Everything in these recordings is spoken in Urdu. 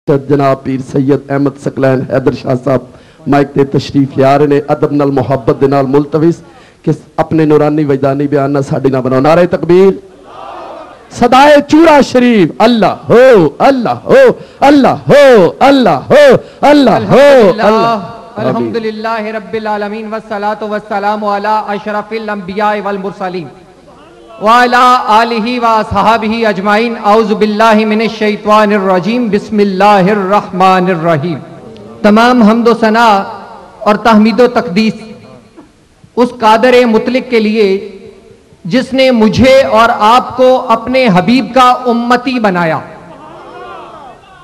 جناب پیر سید احمد ثقلین حیدر شاہ صاحب مائک تے تشریف لے رہے نے ادب نال محبت دے نال ملتوس کہ اپنے نورانی وجدانی بیان نہ ساڈی نہ بناؤ. نعرہ تکبیر، صدائے چورا شریف، اللہ ہو اللہ ہو اللہ ہو اللہ ہو اللہ ہو اللہ. الحمدللہ رب العالمین والصلاة والسلام علی اشرف الانبیاء والمرسلین وعلی آلہ واصحابہ اجمعین. اعوذ باللہ من الشیطان الرجیم، بسم اللہ الرحمن الرحیم. تمام حمد و ثنا اور تحمید و تقدیس اس قادر مطلق کے لیے جس نے مجھے اور آپ کو اپنے حبیب کا امتی بنایا.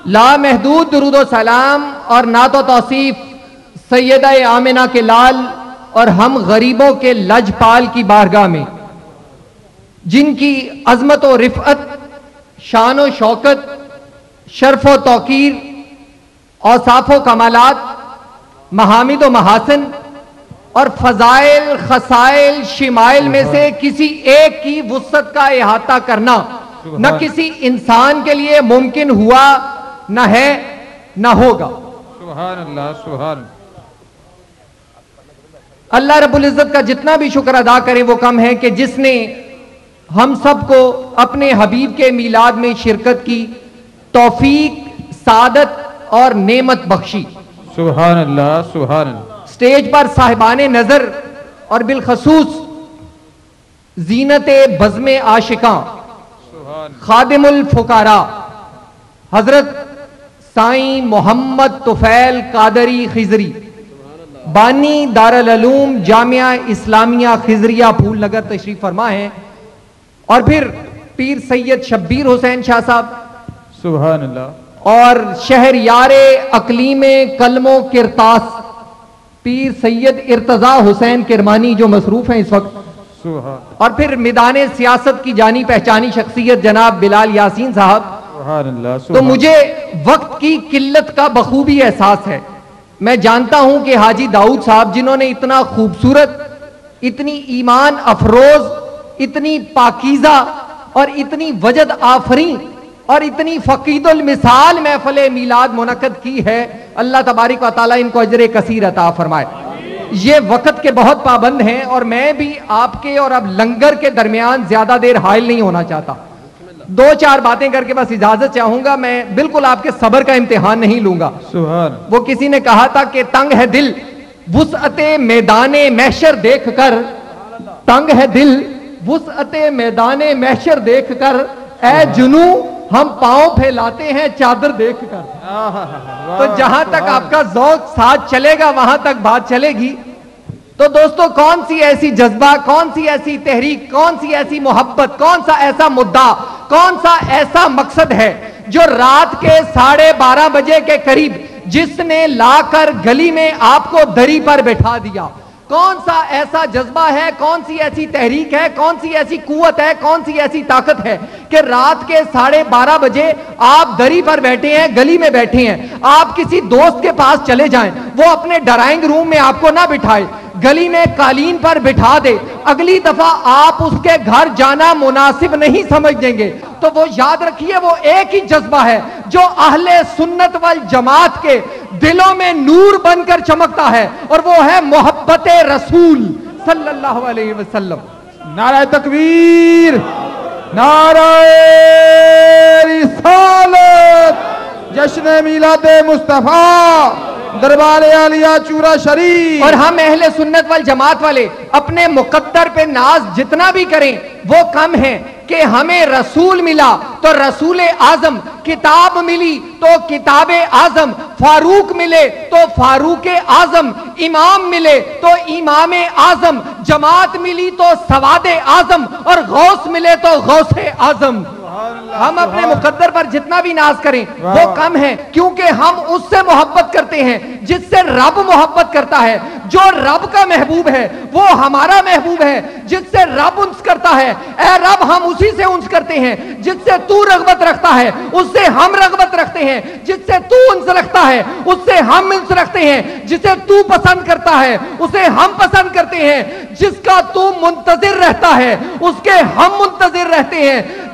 لامحدود درود و سلام اور نعت و توصیف سیدہ آمنہ کے لال اور ہم غریبوں کے لجپال کی بارگاہ میں، جن کی عظمت و رفعت، شان و شوکت، شرف و توقیر، اوصاف و کمالات، محامد و محاسن اور فضائل، خصائل، شمائل میں سے کسی ایک کی وسعت کا احاطہ کرنا نہ کسی انسان کے لیے ممکن ہوا، نہ ہے، نہ ہوگا. سبحان اللہ سبحان اللہ رب العزت کا جتنا بھی شکر ادا کریں وہ کم ہے کہ جس نے ہم سب کو اپنے حبیب کے میلاد میں شرکت کی توفیق، سعادت اور نعمت بخشی. سبحان اللہ سبحان اللہ. سٹیج پر صاحبان نظر اور بالخصوص زینت بزم عاشقاں خادم الفقراء حضرت سائیں محمد طفیل قادری خضری، بانی دارالعلوم جامعہ اسلامیہ خضریہ پھول نگر تشریف فرما ہیں، اور پھر پیر سید شبیر حسین شاہ صاحب سبحان اللہ، اور شہر یار اقلیم کلم و کرتاس پیر سید ارتضیٰ حسین کرمانی جو مصروف ہیں اس وقت، سبحان اور پھر میدان سیاست کی جانی پہچانی شخصیت جناب بلال یاسین صاحب. سبحان اللہ. تو مجھے وقت کی قلت کا بخوبی احساس ہے. میں جانتا ہوں کہ حاجی داؤد صاحب جنہوں نے اتنا خوبصورت، اتنی ایمان افروز، اتنی پاکیزہ اور اتنی وجد آفرین اور اتنی فقید المثال محفل میلاد منعقد کی ہے، اللہ تبارک و تعالیٰ ان کو اجر کثیر عطا فرمائے. یہ وقت کے بہت پابند ہیں اور میں بھی آپ کے اور اب لنگر کے درمیان زیادہ دیر حائل نہیں ہونا چاہتا. دو چار باتیں کر کے بس اجازت چاہوں گا. میں بالکل آپ کے صبر کا امتحان نہیں لوں گا. سبحان. وہ کسی نے کہا تھا کہ تنگ ہے دل وسعت میدان محشر دیکھ کر، تنگ ہے دل وسعت میدان محشر دیکھ کر، اے جنوں ہم پاؤں پھیلاتے ہیں چادر دیکھ کر. تو جہاں تک آپ کا ذوق ساتھ چلے گا وہاں تک بات چلے گی. تو دوستو، کون سی ایسی جذبہ، کون سی ایسی تحریک، کون سی ایسی محبت، کون سا ایسا مدعا، کون سا ایسا مقصد ہے جو رات کے 12:30 بجے کے قریب جس نے لا کر گلی میں آپ کو دری پر بٹھا دیا؟ کون سا ایسا جذبہ ہے، کون سی ایسی تحریک ہے، کون سی ایسی قوت ہے، کون سی ایسی طاقت ہے کہ رات کے 12:30 بجے آپ دری پر بیٹھے ہیں، گلی میں بیٹھے ہیں، آپ کسی دوست کے پاس چلے جائیں، وہ اپنے ڈرائنگ روم میں آپ کو نہ بٹھائے، گلی میں قالین پر بٹھا دے، اگلی دفعہ آپ اس کے گھر جانا مناسب نہیں سمجھیں گے. تو وہ یاد رکھیے، وہ ایک ہی جذبہ ہے جو اہل سنت والجماعت کے دلوں میں نور بن کر چمکتا ہے، اور وہ ہے محبت رسول صلی اللہ علیہ وسلم. نعرہ تکبیر، نعرہ رسالت، جشن میلاد مصطفیٰ، دربار عالیہ چورا شریف. اور ہم اہل سنت والجماعت والے اپنے مقدر پہ ناز جتنا بھی کریں وہ کم ہے کہ ہمیں رسول ملا تو رسول اعظم، کتاب ملی تو کتاب اعظم، فاروق ملے تو فاروق اعظم، امام ملے تو امام اعظم، جماعت ملی تو سواد اعظم، اور غوث ملے تو غوث اعظم. ہم اپنے مقدر پر جتنا بھی ناز کریں وہ کم ہے، کیونکہ ہم اس سے محبت کرتے ہیں جس سے رب محبت کرتا ہے. جو رب کا محبوب ہے وہ ہمارا محبوب ہے. جس سے رب انس کرتا ہے، اے رب ہم اسی سے انس کرتے ہیں. جس سے تو رغبت رکھتا ہے اس سے ہم رغبت رکھتے ہیں. جس سے تو انس رکھتا ہے اس سے ہم انس رکھتے ہیں. جسے تو پسند کرتا ہے اسے ہم پسند کرتے ہیں. جس کا تو منتظر رہتا ہے اس کے ہم منتظر رہتے ہیں.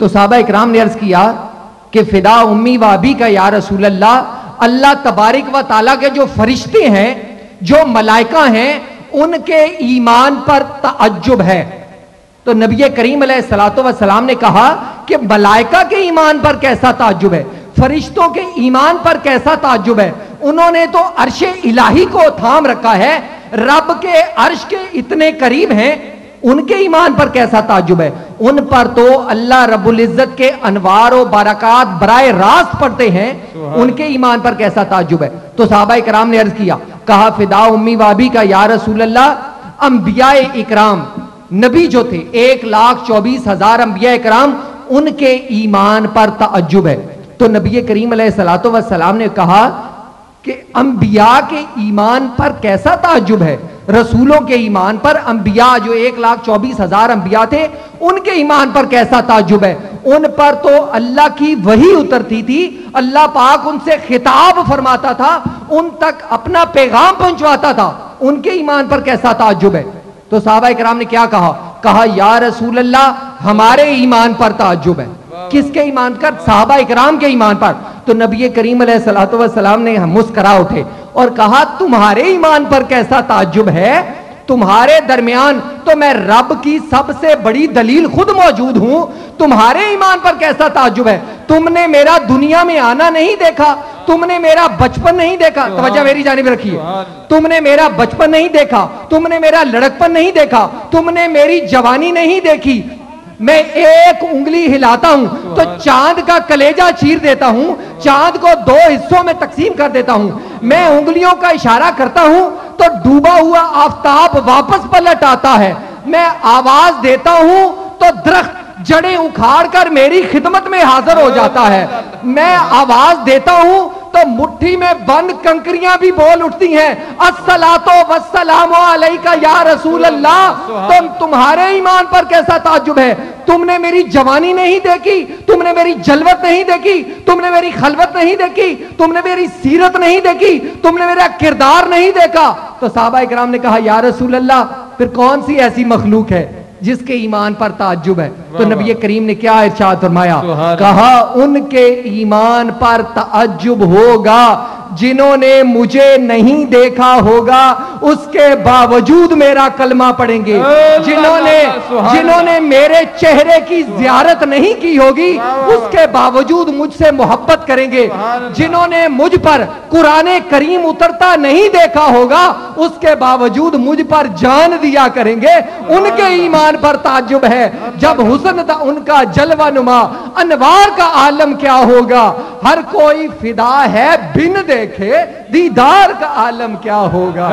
تو صحابہ اکرام نے عرض کیا کہ فدا امی و ابی کا یا رسول اللہ، اللہ تبارک و تعالیٰ کے جو فرشتے ہیں، جو ملائکہ ہیں، ان کے ایمان پر تعجب ہے۔ تو نبی کریم علیہ السلام نے کہا کہ ملائکہ کے ایمان پر کیسا تعجب ہے، فرشتوں کے ایمان پر کیسا تعجب ہے؟ انہوں نے تو عرش الہی کو تھام رکھا ہے، رب کے عرش کے اتنے قریب ہیں، ان کے ایمان پر کیسا تعجب ہے؟ ان پر تو اللہ رب العزت کے انوار و برکات براہ راست پڑتے ہیں، ان کے ایمان پر کیسا تعجب ہے؟ تو صحابہ اکرام نے عرض کیا، کہا فدا امی و ابی کا یا رسول اللہ، انبیاء اکرام، نبی جو تھے 1,24,000 انبیاء اکرام، ان کے ایمان پر تعجب ہے۔ تو نبی کریم علیہ السلام نے کہا کہ انبیاء کے ایمان پر کیسا تعجب ہے؟ رسولوں کے ایمان پر، انبیاء جو 1,24,000 انبیاء تھے، ان کے ایمان پر کیسا تعجب ہے؟ ان پر تو اللہ کی وحی اترتی تھی، اللہ پاک ان سے خطاب فرماتا تھا، ان تک اپنا پیغام پہنچواتا تھا، ان کے ایمان پر کیسا تعجب ہے؟ تو صحابہ اکرام نے کیا کہا؟ کہا یا رسول اللہ، ہمارے ایمان پر تعجب ہے۔ کس کے ایمان پر؟ صحابہ اکرام کے ایمان پر۔ تو نبی کریم علیہ السلام نے مسکرا اٹھے اور کہا تمہارے ایمان پر کیسا تعجب ہے؟ تمہارے درمیان تو میں رب کی سب سے بڑی دلیل خود موجود ہوں، تمہارے ایمان پر کیسا تعجب ہے؟ تم نے میرا دنیا میں آنا نہیں دیکھا، تم نے میرا بچپن نہیں دیکھا، توجہ میری جانب رکھیے، تم نے میرا بچپن نہیں دیکھا، تم نے میرا لڑکپن نہیں دیکھا، تم نے میری جوانی نہیں دیکھی، میں ایک انگلی ہلاتا ہوں تو چاند کا کلیجہ چیر دیتا ہوں، چاند کو 2 حصوں میں تقسیم کر دیتا ہوں، میں انگلیوں کا اشارہ کرتا ہوں تو ڈوبا ہوا آفتاب واپس پلٹ آتا ہے، میں آواز دیتا ہوں تو درخت جڑیں اکھاڑ کر میری خدمت میں حاضر ہو جاتا ہے، میں آواز دیتا ہوں تو مٹھی میں بند کنکریاں بھی بول اٹھتی ہیں، الصلاۃ والسلام علیکہ یا رسول اللہ۔ تمہارے ایمان پر کیسا تعجب ہے؟ تم نے میری جوانی نہیں دیکھی، تم نے میری جلوت نہیں دیکھی، تم نے میری خلوت نہیں دیکھی، تم نے میری سیرت نہیں دیکھی، تم نے میرا کردار نہیں دیکھا۔ تو صحابہ اکرام نے کہا یا رسول اللہ، پھر کون سی ایسی مخلوق ہے جس کے ایمان پر تعجب ہے؟ تو نبی کریم نے کیا ارشاد فرمایا؟ کہا ان کے ایمان پر تعجب ہوگا جنہوں نے مجھے نہیں دیکھا ہوگا، اس کے باوجود میرا کلمہ پڑھیں گے، جنہوں نے میرے چہرے کی زیارت نہیں کی ہوگی، اس کے باوجود مجھ سے محبت کریں گے، جنہوں نے مجھ پر قرآن کریم اترتا نہیں دیکھا ہوگا، اس کے باوجود مجھ پر جان دیا کریں گے، ان کے ایمان پر تعجب ہے۔ جب حسن تھا ان کا جلوہ نما، انوار کا عالم کیا ہوگا، ہر کوئی فدا ہے بن دیکھے، دیدار کا عالم کیا ہوگا۔